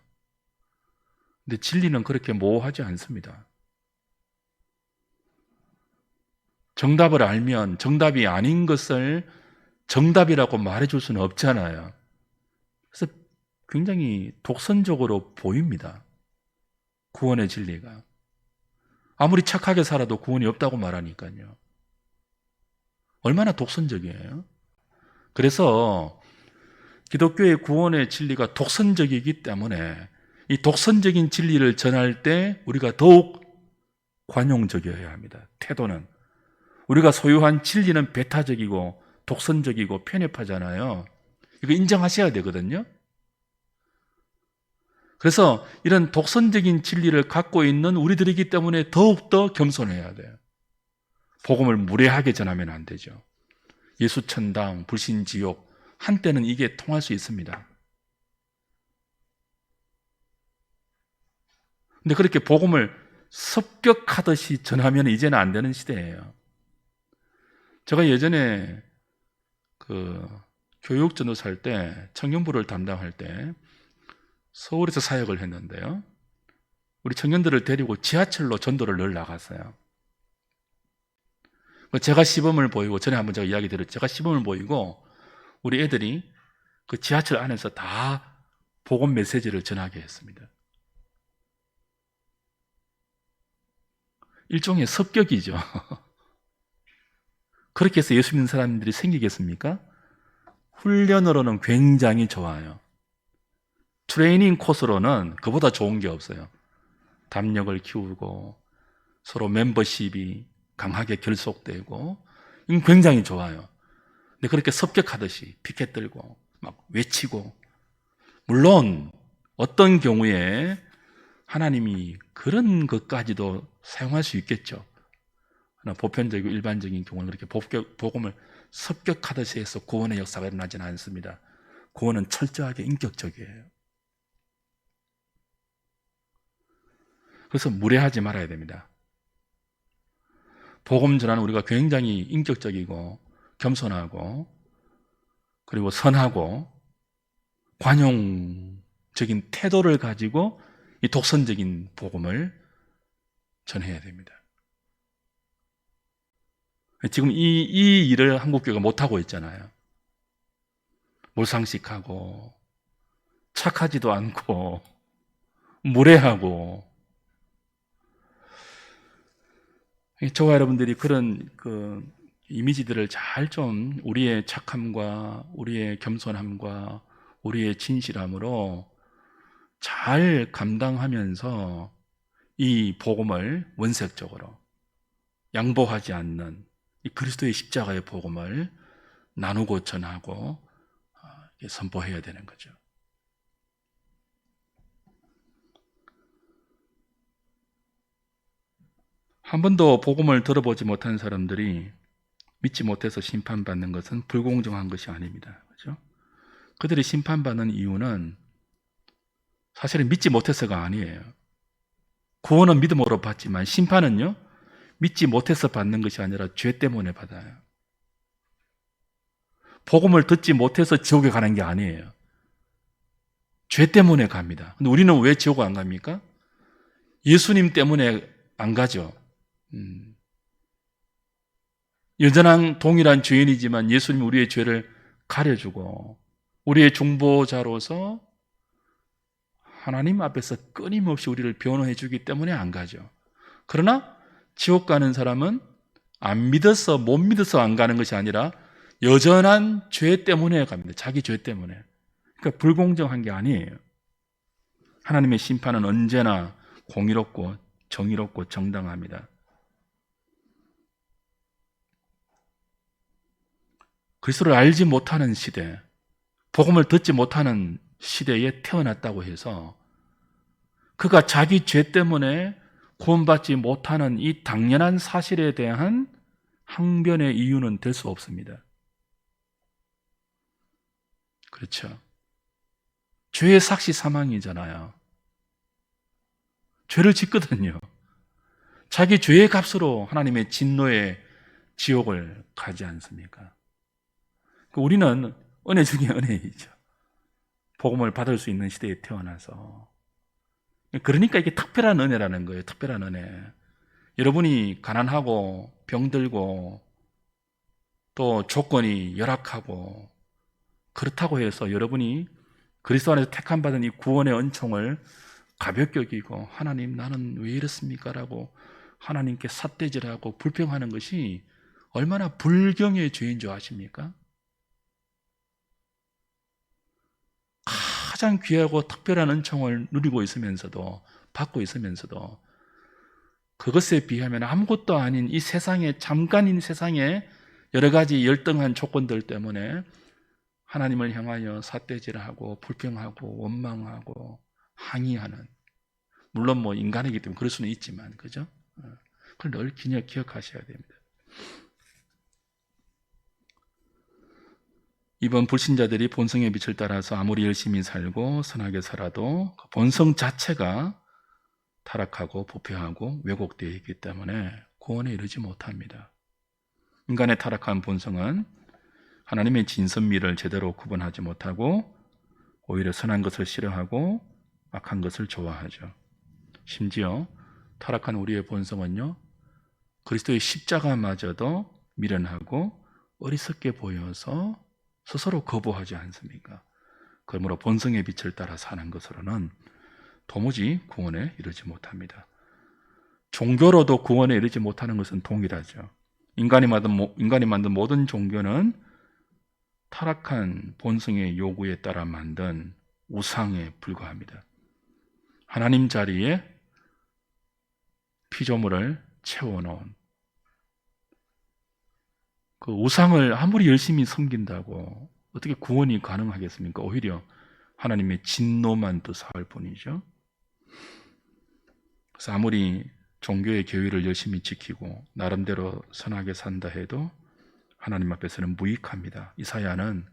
근데 진리는 그렇게 모호하지 않습니다. 정답을 알면 정답이 아닌 것을 정답이라고 말해줄 수는 없잖아요. 그래서 굉장히 독선적으로 보입니다. 구원의 진리가. 아무리 착하게 살아도 구원이 없다고 말하니까요. 얼마나 독선적이에요. 그래서 기독교의 구원의 진리가 독선적이기 때문에 이 독선적인 진리를 전할 때 우리가 더욱 관용적이어야 합니다. 태도는. 우리가 소유한 진리는 배타적이고 독선적이고 편협하잖아요. 이거 인정하셔야 되거든요. 그래서 이런 독선적인 진리를 갖고 있는 우리들이기 때문에 더욱더 겸손해야 돼요. 복음을 무례하게 전하면 안 되죠. 예수천당, 불신지옥, 한때는 이게 통할 수 있습니다. 근데 그렇게 복음을 습격하듯이 전하면 이제는 안 되는 시대예요. 제가 예전에 그 교육 전도사 할 때, 청년부를 담당할 때 서울에서 사역을 했는데요. 우리 청년들을 데리고 지하철로 전도를 늘 나갔어요. 제가 시범을 보이고, 전에 한번 제가 이야기 드렸죠. 제가 시범을 보이고 우리 애들이 그 지하철 안에서 다 복음 메시지를 전하게 했습니다. 일종의 습격이죠. 그렇게 해서 예수 믿는 사람들이 생기겠습니까? 훈련으로는 굉장히 좋아요. 트레이닝 코스로는 그보다 좋은 게 없어요. 담력을 키우고 서로 멤버십이 강하게 결속되고 이건 굉장히 좋아요. 근데 그렇게 습격하듯이 피켓 들고 막 외치고, 물론 어떤 경우에 하나님이 그런 것까지도 사용할 수 있겠죠. 그러나 보편적이고 일반적인 경우는 그렇게 복음을 습격하듯이 해서 구원의 역사가 일어나지는 않습니다. 구원은 철저하게 인격적이에요. 그래서 무례하지 말아야 됩니다. 복음 전하는 우리가 굉장히 인격적이고 겸손하고 그리고 선하고 관용적인 태도를 가지고 이 독선적인 복음을 전해야 됩니다. 지금 이 일을 한국교회가 못하고 있잖아요. 몰상식하고 착하지도 않고 무례하고. 저와 여러분들이 그런 이미지들을 잘 좀 우리의 착함과 우리의 겸손함과 우리의 진실함으로 잘 감당하면서 이 복음을 원색적으로 양보하지 않는 이 그리스도의 십자가의 복음을 나누고 전하고 선포해야 되는 거죠. 한 번도 복음을 들어보지 못한 사람들이 믿지 못해서 심판받는 것은 불공정한 것이 아닙니다. 그렇죠? 그들이 심판받는 이유는 사실은 믿지 못해서가 아니에요. 구원은 믿음으로 받지만 심판은요, 믿지 못해서 받는 것이 아니라 죄 때문에 받아요. 복음을 듣지 못해서 지옥에 가는 게 아니에요. 죄 때문에 갑니다. 근데 우리는 왜 지옥 안 갑니까? 예수님 때문에 안 가죠. 여전한 동일한 죄인이지만 예수님이 우리의 죄를 가려주고 우리의 중보자로서 하나님 앞에서 끊임없이 우리를 변호해 주기 때문에 안 가죠. 그러나 지옥 가는 사람은 안 믿어서 못 믿어서 안 가는 것이 아니라 여전한 죄 때문에 갑니다. 자기 죄 때문에. 그러니까 불공정한 게 아니에요. 하나님의 심판은 언제나 공의롭고 정의롭고 정당합니다. 그리스도를 알지 못하는 시대, 복음을 듣지 못하는 시대에 태어났다고 해서 그가 자기 죄 때문에 구원받지 못하는 이 당연한 사실에 대한 항변의 이유는 될 수 없습니다. 그렇죠. 죄의 삭시 사망이잖아요. 죄를 짓거든요. 자기 죄의 값으로 하나님의 진노의 지옥을 가지 않습니까? 우리는 은혜 중에 은혜이죠. 복음을 받을 수 있는 시대에 태어나서. 그러니까 이게 특별한 은혜라는 거예요. 특별한 은혜. 여러분이 가난하고 병들고 또 조건이 열악하고 그렇다고 해서 여러분이 그리스도 안에서 택함 받은 이 구원의 은총을 가볍게 여기고 하나님 나는 왜 이렇습니까? 라고 하나님께 삿대질하고 불평하는 것이 얼마나 불경의 죄인 줄 아십니까? 가장 귀하고 특별한 은총을 누리고 있으면서도 받고 있으면서도 그것에 비하면 아무것도 아닌 이 세상에 잠깐인 세상에 여러 가지 열등한 조건들 때문에 하나님을 향하여 삿대질하고 불평하고 원망하고 항의하는, 물론 뭐 인간이기 때문에 그럴 수는 있지만, 그죠? 그걸 늘 기억하셔야 됩니다. 이번 불신자들이 본성의 빛을 따라서 아무리 열심히 살고 선하게 살아도 그 본성 자체가 타락하고 부패하고 왜곡되어 있기 때문에 구원에 이르지 못합니다. 인간의 타락한 본성은 하나님의 진선미를 제대로 구분하지 못하고 오히려 선한 것을 싫어하고 악한 것을 좋아하죠. 심지어 타락한 우리의 본성은요, 그리스도의 십자가마저도 미련하고 어리석게 보여서 스스로 거부하지 않습니까? 그러므로 본성의 빛을 따라 사는 것으로는 도무지 구원에 이르지 못합니다. 종교로도 구원에 이르지 못하는 것은 동일하죠. 인간이 만든 모든 종교는 타락한 본성의 요구에 따라 만든 우상에 불과합니다. 하나님 자리에 피조물을 채워놓은 그 우상을 아무리 열심히 섬긴다고 어떻게 구원이 가능하겠습니까? 오히려 하나님의 진노만 더 사할 뿐이죠. 그래서 아무리 종교의 계율을 열심히 지키고 나름대로 선하게 산다 해도 하나님 앞에서는 무익합니다. 이사야는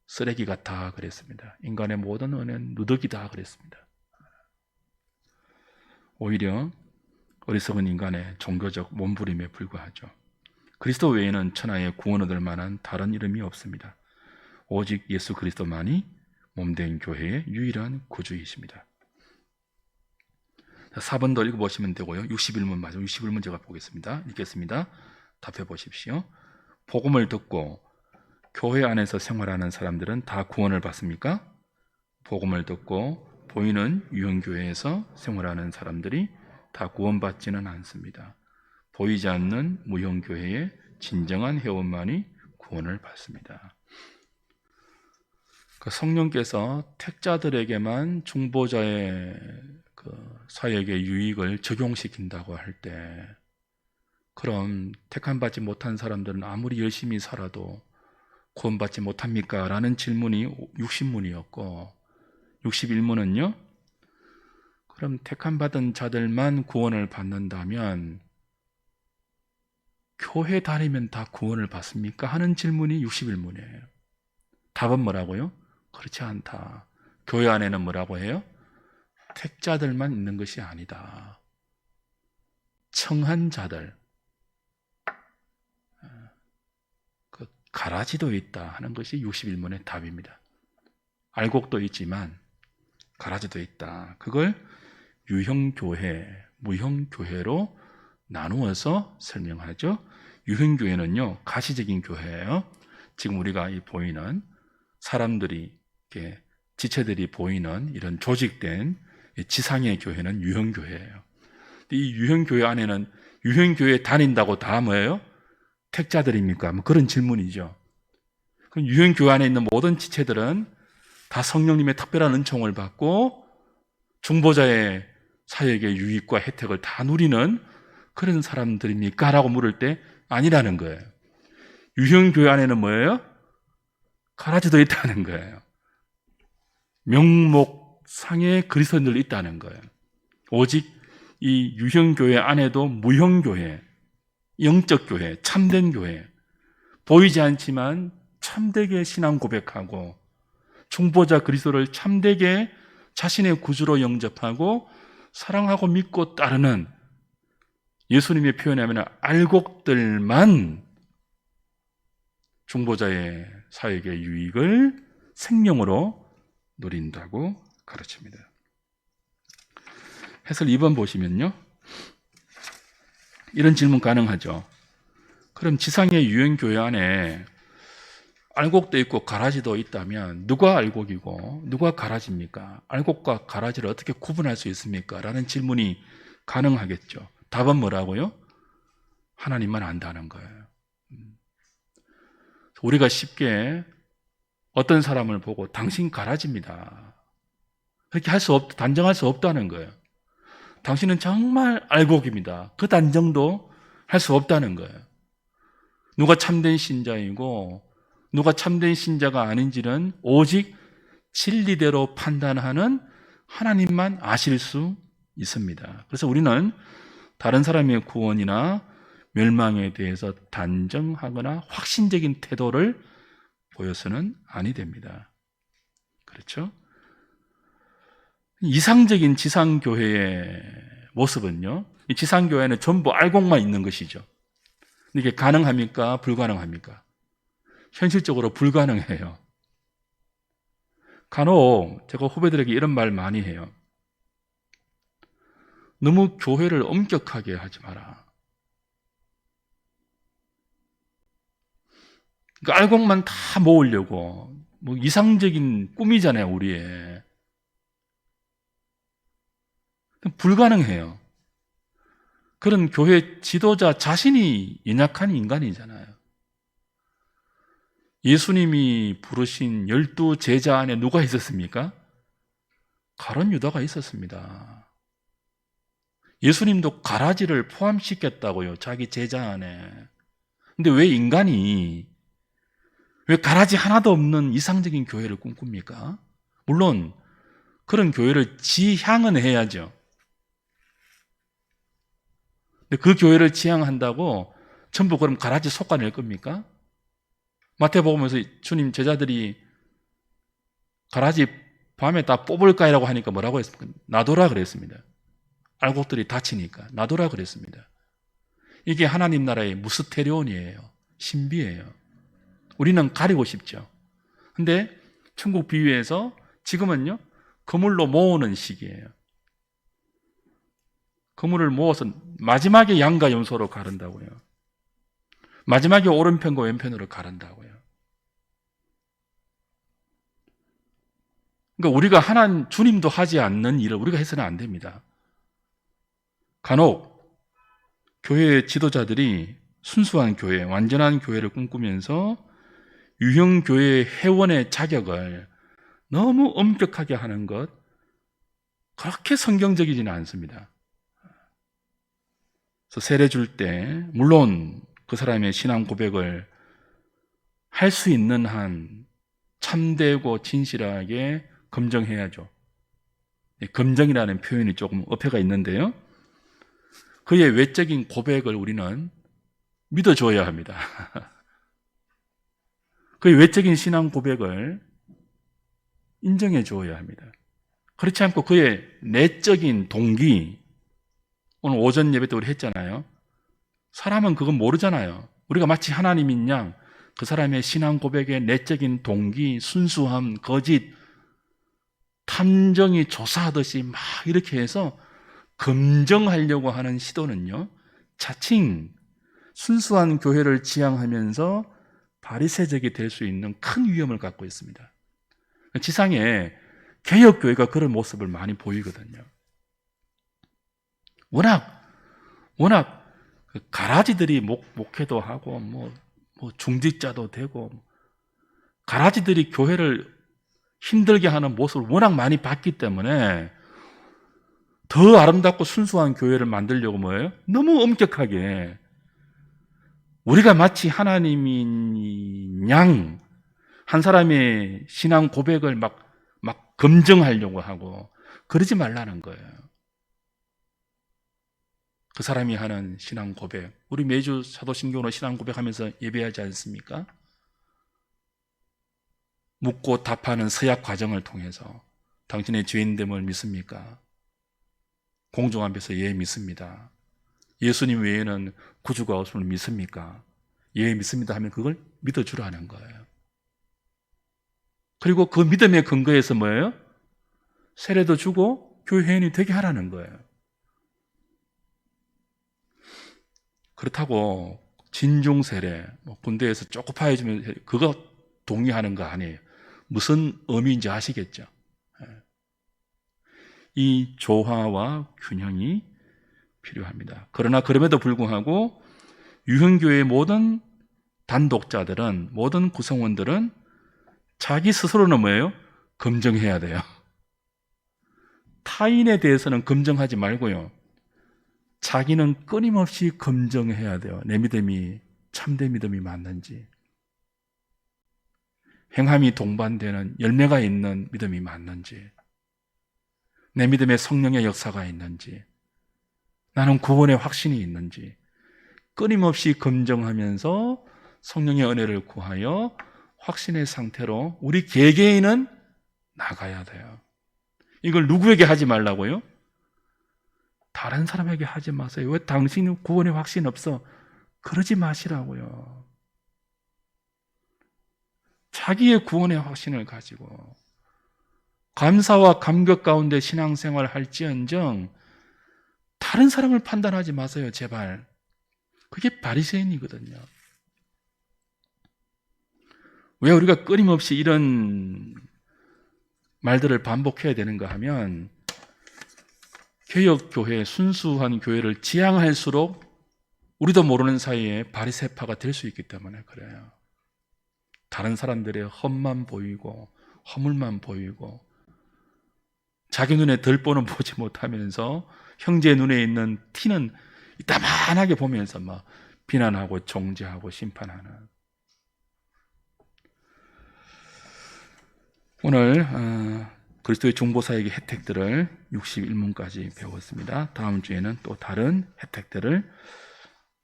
쓰레기 같아 그랬습니다. 인간의 모든 은혜는 누더기다 그랬습니다. 오히려 어리석은 인간의 종교적 몸부림에 불과하죠. 그리스도 외에는 천하에 구원 얻을 만한 다른 이름이 없습니다. 오직 예수 그리스도만이 몸된 교회의 유일한 구주이십니다. 4번 더 읽어보시면 되고요. 61문 맞아요. 61문 제가 보겠습니다. 읽겠습니다. 답해 보십시오. 복음을 듣고 교회 안에서 생활하는 사람들은 다 구원을 받습니까? 복음을 듣고 보이는 유형교회에서 생활하는 사람들이 다 구원받지는 않습니다. 보이지 않는 무형교회의 진정한 회원만이 구원을 받습니다. 성령께서 택자들에게만 중보자의 사역의 유익을 적용시킨다고 할 때, 그럼 택함받지 못한 사람들은 아무리 열심히 살아도 구원받지 못합니까? 라는 질문이 60문이었고 61문은요, 그럼 택함받은 자들만 구원을 받는다면 교회 다니면 다 구원을 받습니까? 하는 질문이 61문이에요. 답은 뭐라고요? 그렇지 않다. 교회 안에는 뭐라고 해요? 택자들만 있는 것이 아니다. 청한 자들, 가라지도 있다 하는 것이 61문의 답입니다. 알곡도 있지만 가라지도 있다. 그걸 유형교회, 무형교회로 나누어서 설명하죠. 유형교회는요, 가시적인 교회예요. 지금 우리가 이 보이는 사람들이, 이렇게 지체들이 보이는 이런 조직된 지상의 교회는 유형교회예요. 이 유형교회 안에는 유형교회 다닌다고 다 뭐예요? 택자들입니까? 뭐 그런 질문이죠. 그럼 유형교회 안에 있는 모든 지체들은 다 성령님의 특별한 은총을 받고 중보자의 사역의 유익과 혜택을 다 누리는 그런 사람들입니까? 라고 물을 때 아니라는 거예요. 유형교회 안에는 뭐예요? 가라지도 있다는 거예요. 명목상의 그리스도인들이 있다는 거예요. 오직 이 유형교회 안에도 무형교회, 영적 교회, 참된 교회, 보이지 않지만 참되게 신앙 고백하고 중보자 그리스도를 참되게 자신의 구주로 영접하고 사랑하고 믿고 따르는, 예수님의 표현에 하면 알곡들만 중보자의 사역의 유익을 생명으로 누린다고 가르칩니다. 해설 2번 보시면요, 이런 질문 가능하죠. 그럼 지상의 유형교회 안에 알곡도 있고 가라지도 있다면 누가 알곡이고 누가 가라지입니까? 알곡과 가라지를 어떻게 구분할 수 있습니까? 라는 질문이 가능하겠죠. 답은 뭐라고요? 하나님만 안다는 거예요. 우리가 쉽게 어떤 사람을 보고 당신 가라지입니다, 그렇게 단정할 수 없다는 거예요. 당신은 정말 알곡입니다, 그 단정도 할 수 없다는 거예요. 누가 참된 신자이고 누가 참된 신자가 아닌지는 오직 진리대로 판단하는 하나님만 아실 수 있습니다. 그래서 우리는 다른 사람의 구원이나 멸망에 대해서 단정하거나 확신적인 태도를 보여서는 아니 됩니다. 그렇죠? 이상적인 지상교회의 모습은요, 이 지상교회는 전부 알곡만 있는 것이죠. 이게 가능합니까? 불가능합니까? 현실적으로 불가능해요. 간혹 제가 후배들에게 이런 말 많이 해요. 너무 교회를 엄격하게 하지 마라. 그러니까 알곡만 다 모으려고 뭐 이상적인 꿈이잖아요, 우리의. 불가능해요. 그런 교회 지도자 자신이 연약한 인간이잖아요. 예수님이 부르신 12제자 안에 누가 있었습니까? 가룟 유다가 있었습니다. 예수님도 가라지를 포함시켰다고요, 자기 제자 안에. 근데 왜 인간이 왜 가라지 하나도 없는 이상적인 교회를 꿈꿉니까? 물론 그런 교회를 지향은 해야죠. 근데 그 교회를 지향한다고 전부 그럼 가라지 솎아낼 겁니까? 마태복음에서 주님 제자들이 가라지 밤에 다 뽑을까이라고 하니까 뭐라고 했습니까? 놔둬라 그랬습니다. 알곡들이 다치니까 놔둬라 그랬습니다. 이게 하나님 나라의 무스테리온이에요. 신비예요. 우리는 가리고 싶죠. 근데 천국 비유에서 지금은요, 그물로 모으는 시기예요. 그물을 모아서 마지막에 양과 염소로 가른다고요. 마지막에 오른편과 왼편으로 가른다고요. 그러니까 우리가 주님도 하지 않는 일을 우리가 해서는 안 됩니다. 간혹 교회 지도자들이 순수한 교회, 완전한 교회를 꿈꾸면서 유형교회 회원의 자격을 너무 엄격하게 하는 것, 그렇게 성경적이지는 않습니다. 그래서 세례 줄 때 물론 그 사람의 신앙 고백을 할 수 있는 한 참되고 진실하게 검증해야죠. 검증이라는 표현이 조금 어폐가 있는데요, 그의 외적인 고백을 우리는 믿어줘야 합니다. 그의 외적인 신앙 고백을 인정해 줘야 합니다. 그렇지 않고 그의 내적인 동기, 오늘 오전 예배 때 우리 했잖아요. 사람은 그건 모르잖아요. 우리가 마치 하나님인 양 그 사람의 신앙 고백의 내적인 동기, 순수함, 거짓, 탐정이 조사하듯이 막 이렇게 해서 검증하려고 하는 시도는요, 자칭 순수한 교회를 지향하면서 바리새적이 될 수 있는 큰 위험을 갖고 있습니다. 지상에 개혁교회가 그런 모습을 많이 보이거든요. 워낙 가라지들이 목회도 하고 뭐 중직자도 되고, 가라지들이 교회를 힘들게 하는 모습을 워낙 많이 봤기 때문에 더 아름답고 순수한 교회를 만들려고 뭐예요? 너무 엄격하게 우리가 마치 하나님인 양 한 사람의 신앙 고백을 막 검증하려고 하고 그러지 말라는 거예요. 그 사람이 하는 신앙 고백, 우리 매주 사도신경으로 신앙 고백하면서 예배하지 않습니까? 묻고 답하는 서약 과정을 통해서 당신의 죄인됨을 믿습니까? 공중 앞에서 예 믿습니다. 예수님 외에는 구주가 없음을 믿습니까? 예 믿습니다 하면 그걸 믿어주라는 거예요. 그리고 그 믿음의 근거에서 뭐예요? 세례도 주고 교회 회원이 되게 하라는 거예요. 그렇다고 진중 세례, 군대에서 쪼꼬파해주면 그거 동의하는 거 아니에요. 무슨 의미인지 아시겠죠? 이 조화와 균형이 필요합니다. 그러나 그럼에도 불구하고 유형교회의 모든 단독자들은, 모든 구성원들은 자기 스스로는 뭐예요? 검증해야 돼요. 타인에 대해서는 검증하지 말고요, 자기는 끊임없이 검증해야 돼요. 내 믿음이 참된 믿음이 맞는지, 행함이 동반되는 열매가 있는 믿음이 맞는지, 내 믿음에 성령의 역사가 있는지, 나는 구원의 확신이 있는지 끊임없이 검증하면서 성령의 은혜를 구하여 확신의 상태로 우리 개개인은 나가야 돼요. 이걸 누구에게 하지 말라고요? 다른 사람에게 하지 마세요. 왜 당신은 구원의 확신 없어? 그러지 마시라고요. 자기의 구원의 확신을 가지고 감사와 감격 가운데 신앙생활을 할지언정 다른 사람을 판단하지 마세요, 제발. 그게 바리새인이거든요. 왜 우리가 끊임없이 이런 말들을 반복해야 되는가 하면 개혁교회, 순수한 교회를 지향할수록 우리도 모르는 사이에 바리새파가 될 수 있기 때문에 그래요. 다른 사람들의 험만 보이고 허물만 보이고 자기 눈에 들보는 보지 못하면서 형제 눈에 있는 티는 이따만하게 보면서 막 비난하고 정죄하고 심판하는. 오늘 그리스도의 중보사역의 혜택들을 61문까지 배웠습니다. 다음 주에는 또 다른 혜택들을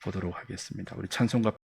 보도록 하겠습니다. 우리 찬송가